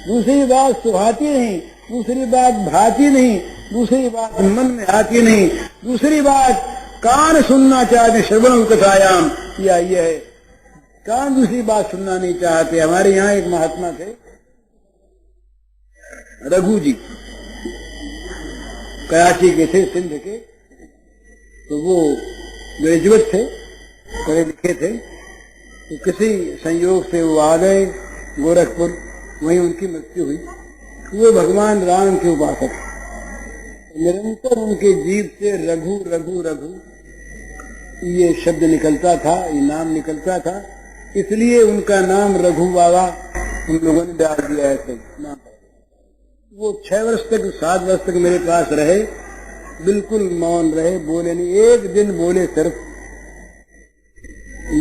दूसरी बात सुहाती नहीं, दूसरी बात भाती नहीं, दूसरी बात मन में आती नहीं, दूसरी बात कान सुनना चाहते श्रवण कथायाम, या ये है कान दूसरी बात सुनना नहीं चाहते। हमारे यहाँ एक महात्मा थे रघु जी, कराची के थे, सिंध के, तो वो ग्रेजुएट थे, पढ़े लिखे थे। तो किसी संयोग से वो आ गए गोरखपुर, वहीं उनकी मृत्यु हुई। वो भगवान राम के उपासक, निरंतर उनके जीव से रघु रघु रघु ये शब्द निकलता था, ये नाम निकलता था, इसलिए उनका नाम रघु बाबा उन लोगों ने डाल दिया ऐसे नाम। वो 6 वर्ष तक 7 वर्ष तक मेरे पास रहे, बिल्कुल मौन रहे, बोले नहीं। एक दिन बोले सिर्फ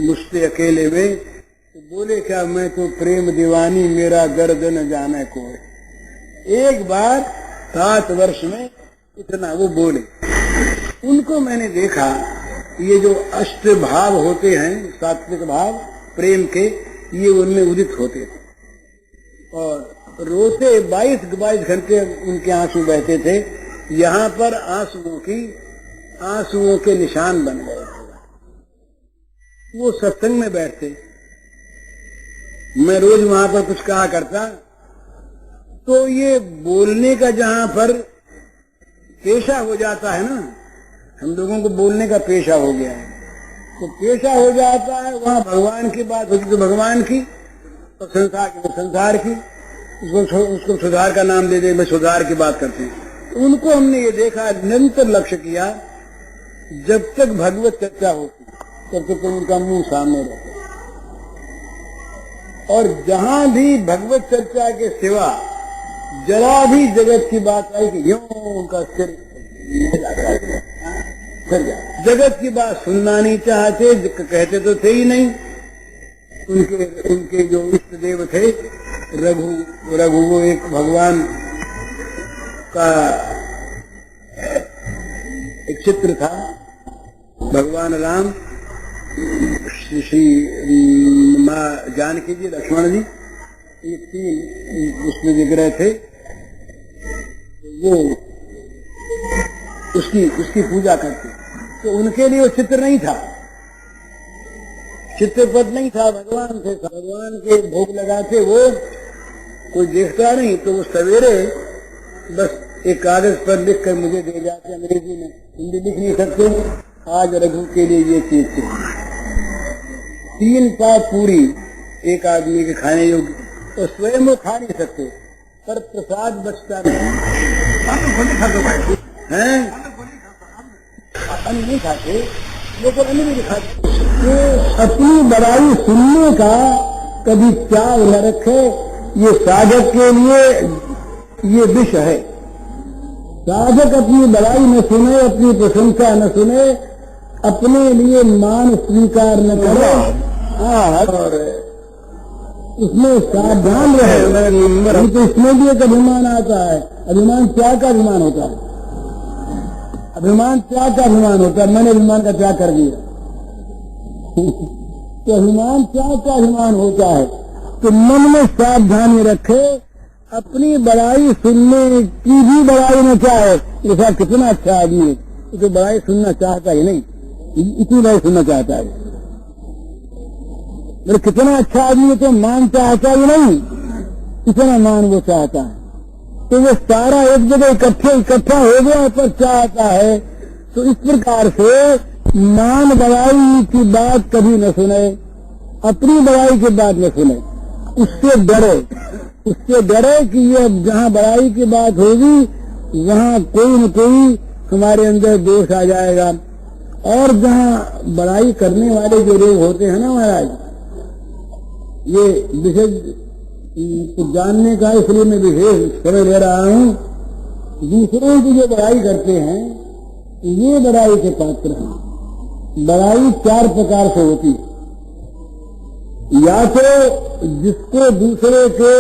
मुझसे अकेले में, तो बोले क्या, मैं तो प्रेम दीवानी मेरा गर्दन जाने को। एक बार 7 वर्ष में इतना वो बोले। उनको मैंने देखा, ये जो अष्ट भाव होते हैं, सात्विक भाव प्रेम के, ये उनमें उदित होते थे और रोते 22 घंटे उनके आंसू बहते थे। यहाँ पर आंसुओं के निशान बन गए थे। वो सत्संग में बैठते, मैं रोज वहां पर कुछ कहा करता, तो ये बोलने का जहां पर पेशा हो जाता है ना, हम लोगों को बोलने का पेशा हो गया है, तो पेशा हो जाता है, वहां भगवान की बात होती तो भगवान की, और संसार की तो संसार की, उसको सुधार का नाम दे दे, मैं सुधार की बात करते हैं। तो उनको हमने ये देखा, निरंतर लक्ष्य किया, जब तक भगवत चर्चा होती तब तक उनका मुंह सामने रहता, और जहां भी भगवत चर्चा के सिवा जरा भी जगत की बात आई कि यूं उनका सिर जगत की बात सुनना नहीं चाहते, कहते तो थे ही नहीं। उनके जो इष्ट देव थे रघु, वो एक भगवान का एक चित्र था, भगवान राम, श्री माँ जानकी जी, लक्ष्मण जी, ये 3 उसमें विग्रह थे। वो उसकी पूजा करते, तो उनके लिए वो चित्र नहीं था, चित्रपट नहीं था, भगवान थे। भगवान के भोग लगाते, वो कोई देखता नहीं, तो वो सवेरे बस एक कागज पर लिख कर मुझे दे जाते, अंग्रेजी में, हिंदी लिख नहीं सकते, आज रघु के लिए ये चीज थी। 3 पाव पूरी एक आदमी के खाने योग्य, तो स्वयं वो खा नहीं सकते, पर प्रसाद बचता नहीं है, अन्न नहीं खाते, लेकिन अन्न भी खाते। तो अपनी बड़ाई सुनने का कभी त्याग न रखे, ये साधक के लिए ये विष है। साधक अपनी बड़ाई न सुने, अपनी प्रशंसा न सुने, अपने लिए मान स्वीकार न करे, और उसमें सावधान रहे। तो इसमें भी एक अभिमान आता है। अभिमान त्याग का अभिमान होता है, अभिमान त्याग का अभिमान होता है। मैंने अभिमान का त्याग कर दिया तो अभिमान त्याग का अभिमान होता है। तो मन में सावधानी रखे, अपनी बड़ाई सुनने की भी बड़ाई न चाहे, ऐसा कितना अच्छा आदमी, तो बड़ाई सुनना चाहता ही नहीं, इतनी बड़ाई सुनना चाहता है। मेरे कितना अच्छा आदमी तो मान चाहता ही नहीं, इतना मान वो चाहता है। तो वो सारा एक जगह इकट्ठा हो गया पर चाहता है। तो इस प्रकार से मान बड़ाई की बात कभी न सुने, अपनी बड़ाई की बात न सुने, उससे डरे कि ये जहाँ बड़ाई की बात होगी वहाँ कोई न कोई हमारे अंदर दोष आ जाएगा। और जहाँ बड़ाई करने वाले जो लोग होते हैं ना महाराज, ये विशेष तो जानने का इसलिए मैं विशेष समय ले रहा हूँ, दूसरों की जो बड़ाई करते हैं ये बड़ाई के पात्र हैं। बड़ाई 4 प्रकार से होती है। या तो जिसको दूसरे के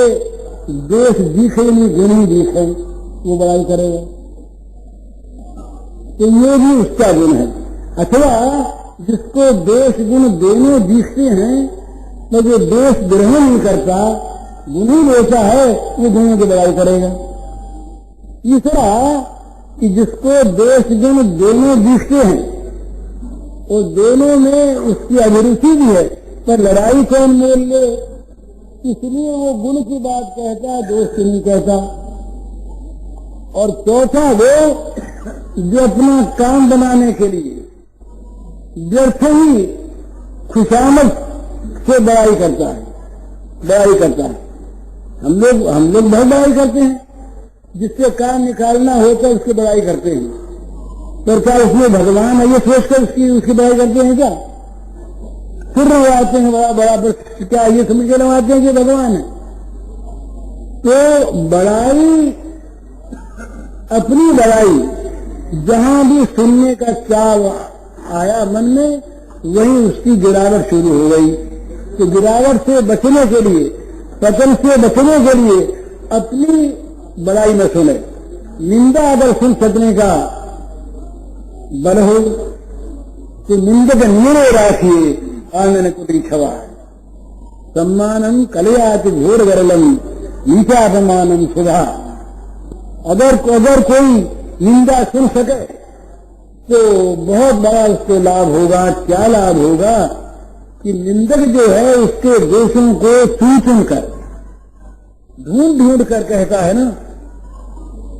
दोष दिखे नहीं, गुण ही दिखे, वो बड़ाई करेगा, तो ये भी उसका गुण है। अथवा जिसको दोष गुण दोनों दिखते हैं तो जो दोष ग्रहण नहीं करता, गुण ही लेता है, वो गुणों की बड़ाई करेगा। तीसरा कि जिसको दोष गुण दोनों दिखते हैं और दोनों में उसकी अभिरुचि भी है, पर लड़ाई कौन मोल ले, इसलिए वो गुण की बात कहता, दोष की नहीं कहता। और चौथा वो जो अपना काम बनाने के लिए व्यर्थ ही खुशामद से बड़ाई करता है। हम लोग बहुत बड़ाई करते हैं, जिससे काम निकालना होता है उसकी बड़ाई करते हैं। तो क्या उसमें भगवान है ये सोचकर उसकी बड़ाई करते हैं क्या? फिर लगाते हैं बड़ा क्या ये समझ के लगाते हैं कि भगवान है? तो बड़ाई, अपनी बड़ाई जहां भी सुनने का चाव आया मन में, वहीं उसकी गिरावट शुरू हो गई। तो गिरावट से बचने के लिए, पतन से बचने के लिए अपनी बड़ाई न सुने। निंदा अगर सुन सकने का बल हो तो निंदक निर्णय राखिए, आंगन कुटी छवा। सम्मानम कलयाति घोर गरलम नीचापमानम सुधा। अगर कोई निंदा सुन सके तो बहुत बड़ा उसको लाभ होगा। क्या लाभ होगा कि निंदक जो है उसके दोषों को चुन कर ढूंढ कर कहता है ना,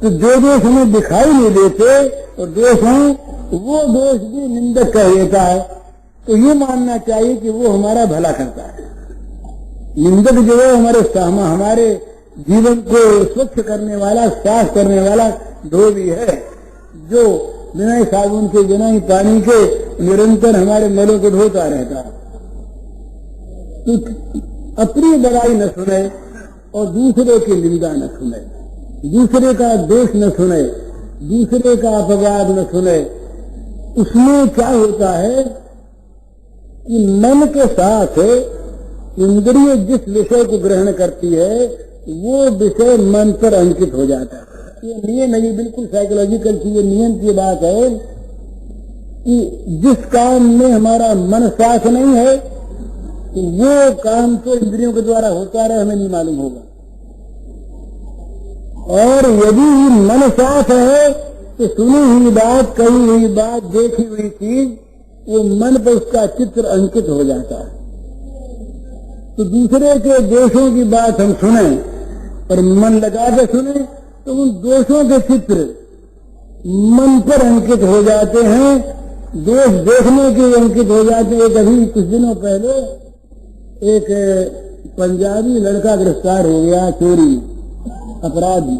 तो जो दोष हमें दिखाई नहीं देते और दोष हैं, वो दोष भी निंदक कह देता है। तो ये मानना चाहिए कि वो हमारा भला करता है। निंदक जो है हमारे जीवन को स्वच्छ करने वाला, साफ करने वाला धोबी है, जो बिना ही साबुन के, बिना ही पानी के निरंतर हमारे मलों को धोता रहता है। तो अपनी बड़ाई न सुने और दूसरे की निंदा न सुने, दूसरे का दोष न सुने, दूसरे का अपवाद न सुने। उसमें क्या होता है कि मन के साथ इंद्रिय जिस विषय को ग्रहण करती है वो विषय मन पर अंकित हो जाता है। ये नियम है, ये बिल्कुल साइकोलॉजिकल चीज, नियम की बात है कि जिस काम में हमारा मन साथ नहीं है तो वो काम तो इंद्रियों के द्वारा होता रहे, हमें नहीं मालूम होगा। और यदि मन साथ है तो सुनी हुई बात, कही हुई बात, देखी हुई चीज, वो मन पर उसका चित्र अंकित हो जाता है। तो दूसरे के दोषों की बात हम सुने और मन लगा के सुने तो उन दोषों के चित्र मन पर अंकित हो जाते हैं, दोष देखने के अंकित हो जाते हैं। अभी कुछ दिनों पहले एक पंजाबी लड़का गिरफ्तार हो गया चोरी अपराधी।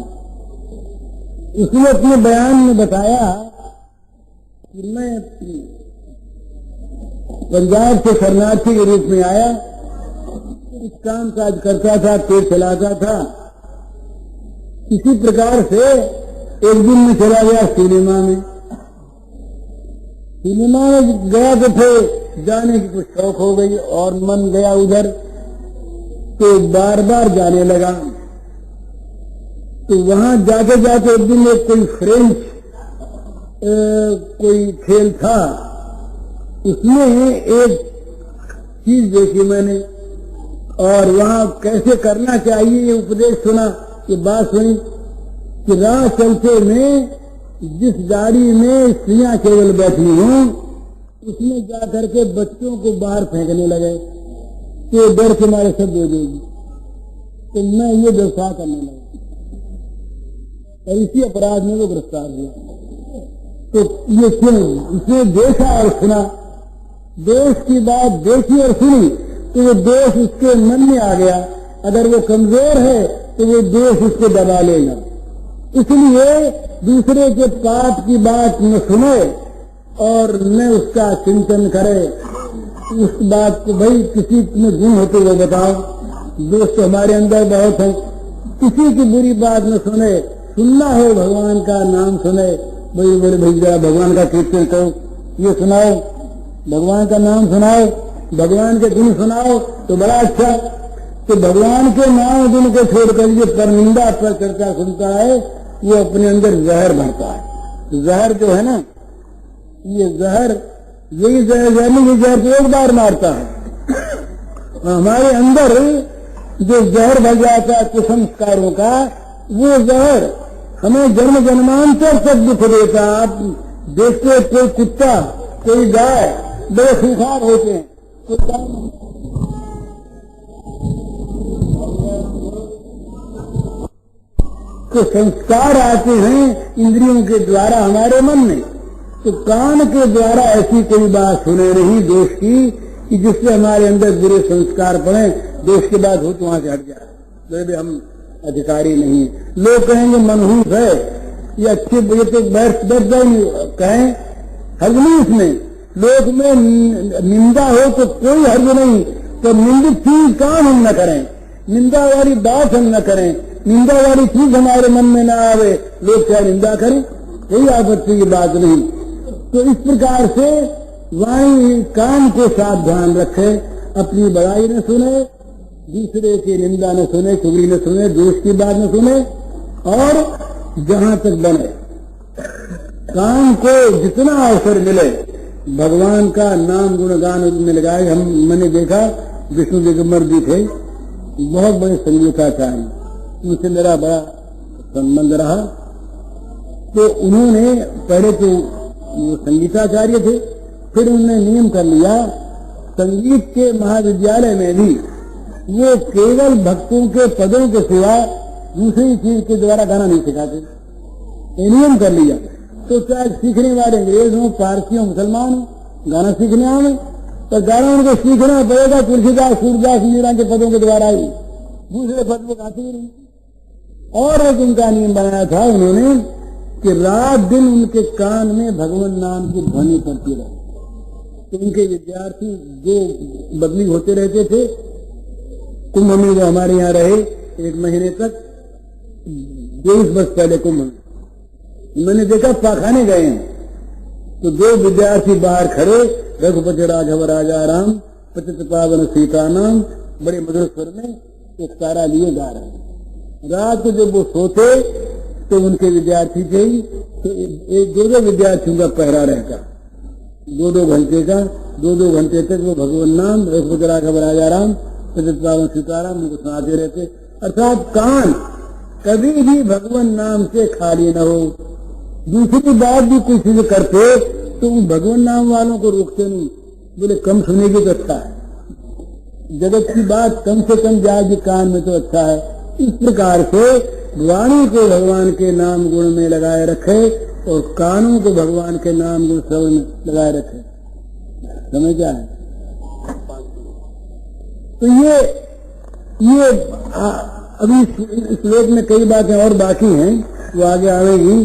उसने अपने बयान में बताया कि मैं पंजाब से शरणार्थी के रूप में आया, कुछ काम काज करता था, पेट चलाता था। इसी प्रकार से एक दिन में चला गया सिनेमा में गया तो फिर जाने की कुछ शौक हो गई और मन गया उधर, तो बार बार जाने लगा। तो वहां जाते जाते एक दिन एक कोई फ्रेंच कोई खेल था, उसमें एक चीज देखी मैंने और वहां कैसे करना चाहिए ये उपदेश सुना, ये बात सुनी कि राह चलते में जिस गाड़ी में स्त्रियां केवल बैठी हों उसमें जाकर के बच्चों को बाहर फेंकने लगे तो डर के मारे सब दे देगी, तो मैं ये व्यवसाय करने लगा और इसी अपराध में वो गिरफ्तार हुआ। तो ये क्यों? इसने देखा और सुना, दोष की बात देखी और सुनी तो वो दोष उसके मन में आ गया। अगर वो कमजोर है तो वो दोष उसको दबा लेगा। इसलिए दूसरे के पाप की बात न सुने और न उसका चिंतन करे। उस बात को भाई किसी में गुण होते हुए बताओ, दोष तो हमारे अंदर बहुत है। किसी की बुरी बात न सुने, सुनना हो भगवान का नाम सुने। भाई बोले भैया भगवान का कीर्तन करो, ये सुनाओ, भगवान का नाम सुनाओ, भगवान के गुण सुनाओ तो बड़ा अच्छा। तो भगवान के नाम गुण को छोड़कर ये परनिंदा पर चर्चा सुनता है वो अपने अंदर जहर भरता है। जहर जो है ना, ये जहर यही जहर नहीं, जहर तो एक बार मारता है। हमारे अंदर जो जहर भर जाता है कुसंस्कारों का, वो जहर हमें जन्म जन्मांतर तक दुख देता। आप देखते कोई कुत्ता कोई गाय बड़े खूंखार होते हैं, तो संस्कार आते हैं इंद्रियों के द्वारा हमारे मन में। तो कान के द्वारा ऐसी कोई बात सुने नहीं दोष की कि जिससे हमारे अंदर बुरे संस्कार पड़े, दोष की बात हो तो वहां से हट जाए। तो हम अधिकारी नहीं है। लोग कहेंगे मनहूस है, ये अच्छे ये तो बैठ कहें, हर्ज नहीं इसमें। लोक में निंदा हो तो कोई हर्ज नहीं, तो निंदित चीज काम हम न करें, निंदा वाली बात हम न करें, निंदा वाली चीज हमारे मन में न आवे, लोग क्या निंदा करें, कोई आपत्ति की बात नहीं। तो इस प्रकार से वाणी कान को सावधान रखे, अपनी बड़ाई न सुने, दूसरे की निंदा न सुने, चुगली न सुने, दोष की बात न सुने, और जहां तक बने कान को जितना अवसर मिले भगवान का नाम गुणगान में लगाए। मैंने देखा विष्णु दिगंबर जी थे, बहुत बड़े संगीताचार्य, उनसे मेरा बड़ा संबंध रहा। तो उन्होंने पहले तो वो संगीताचार्य थे, फिर उन्होंने नियम कर लिया संगीत के महाविद्यालय में भी वो केवल भक्तों के पदों के सिवा दूसरी चीज के द्वारा गाना नहीं सिखाते, ये नियम कर लिया। तो चाहे सीखने वाले अंग्रेज हों, पारसी हों, मुसलमान हों, गाना सीखने आवे तो गाना उनको सीखना पड़ेगा तुलसीदास सूरदास मीरा के पदों के द्वारा ही, दूसरे पद वो गाते ही नहीं। और एक उनका नियम बनाया था उन्होंने कि रात दिन उनके कान में भगवान नाम की ध्वनि पड़ती रहे। तो उनके विद्यार्थी जो बदली होते रहते थे, कुंभ में जो हमारे यहाँ रहे 1 महीने तक, 23 वर्ष पहले कुंभ मैंने देखा पाखाने गए हैं तो 2 विद्यार्थी बाहर खड़े, रघुपति राघव राजा राम पतित पावन सीता नाम, बड़े मधुर स्वर में एक तारा लिए गा रहे हैं। रात को जब वो सोते तो उनके विद्यार्थी थे ही, तो 1-2 विद्यार्थियों का पहरा रहता, 2-2 घंटे का, 2-2 घंटे तक वो भगवान नाम रघुपति राघव राजा राम पतित पावन सीताराम उनको सुनाते रहते। अर्थात कान कभी भी भगवान नाम से खाली न हो। दूसरी बात भी कुछ चीज करते तो भगवान नाम वालों को रोकते नहीं, बोले कम सुनेगी तो अच्छा है, जगत की बात कम से कम जाएगी कान में तो अच्छा है। इस प्रकार से वाणी को भगवान के नाम गुण में लगाए रखे और कानों को भगवान के नाम गुण श्रवण में लगाए रखे। समझ क्या है? तो ये अभी श्लोक में कई बातें और बाकी हैं, वो आगे आएगी,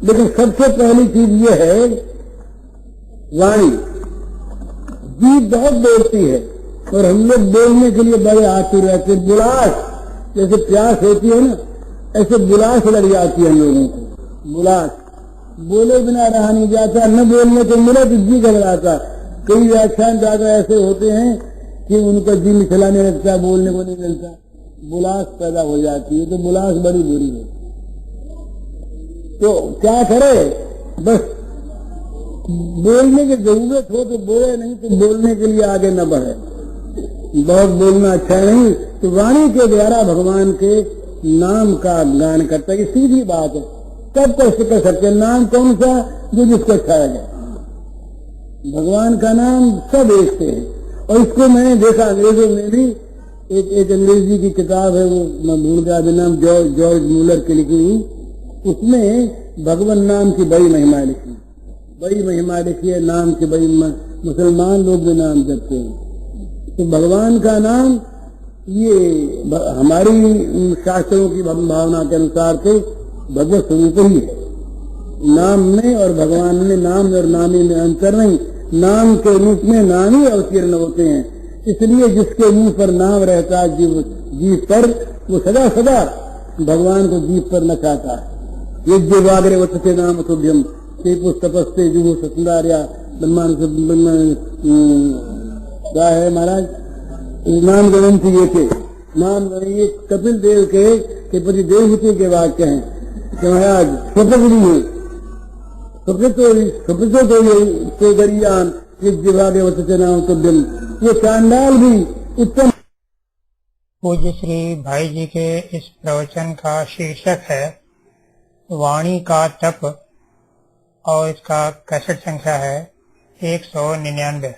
लेकिन सबसे पहली चीज ये है वाणी। जीभ बहुत बोलती है और हम लोग बोलने के लिए बड़े आतुर रहते। बुलास जैसे प्यास होती है ना, ऐसे बुलास लग जाती है हम लोगों को। बुलास बोले बिना रहा नहीं जाता, न बोलने को मिले तो जी घबराता। कई व्याख्यान ज्यादा ऐसे होते हैं कि उनका जी मिचलाने लगता, बोलने को नहीं मिलता, बुलास पैदा हो जाती है। तो बुलास बड़ी बुरी है। तो क्या करे, बस बोलने की जरूरत हो तो बोले, नहीं तो बोलने के लिए आगे न बढ़े। बहुत बोलना अच्छा नहीं, तो वाणी के द्वारा भगवान के नाम का गान करता है। सीधी बात है, सब कष्ट कर सकते हैं। नाम कौन सा? जो जिसको अच्छा लगे। भगवान का नाम सब एक से है। और इसको मैंने देखा अंग्रेजों में भी, एक अंग्रेजी की किताब है, वो मैं भूल गया नाम, जॉर्ज मूलर की लिखी हुई, उसमें भगवान नाम की बड़ी महिमा लिखी, बड़ी महिमा लिखी है नाम की बड़ी। मुसलमान लोग भी नाम जपते हैं। तो भगवान का नाम ये हमारी शास्त्रों की भावना के अनुसार तो भगवत स्वरूप ही है। नाम में और भगवान में, नाम और नामी में अंतर नहीं। नाम के रूप में नामी अवतीर्ण होते हैं, इसलिए जिसके मुंह पर नाम रहता है जीव पर, वो सदा सदा भगवान को जीव पर नचाता है। ये जीवाग्रे वत्सते नाम तुभ्यम ते पुस्तपस्ते जुहु ससुंदार्या ब्रह्मान क्या है महाराज? नाम ग्रंथ ये थे, नाम ये कपिल देव के पति देवहूति के वाक्य हैं कि महाराज स्वप्रभु है, तो गरियान जिवाग्रे वत्सते नाम तुभ्यम। ये चांडाल भी उत्तम। पूज्य श्री भाई जी के इस प्रवचन का शीर्षक है वाणी का तप और इसका कैसेट संख्या है 199।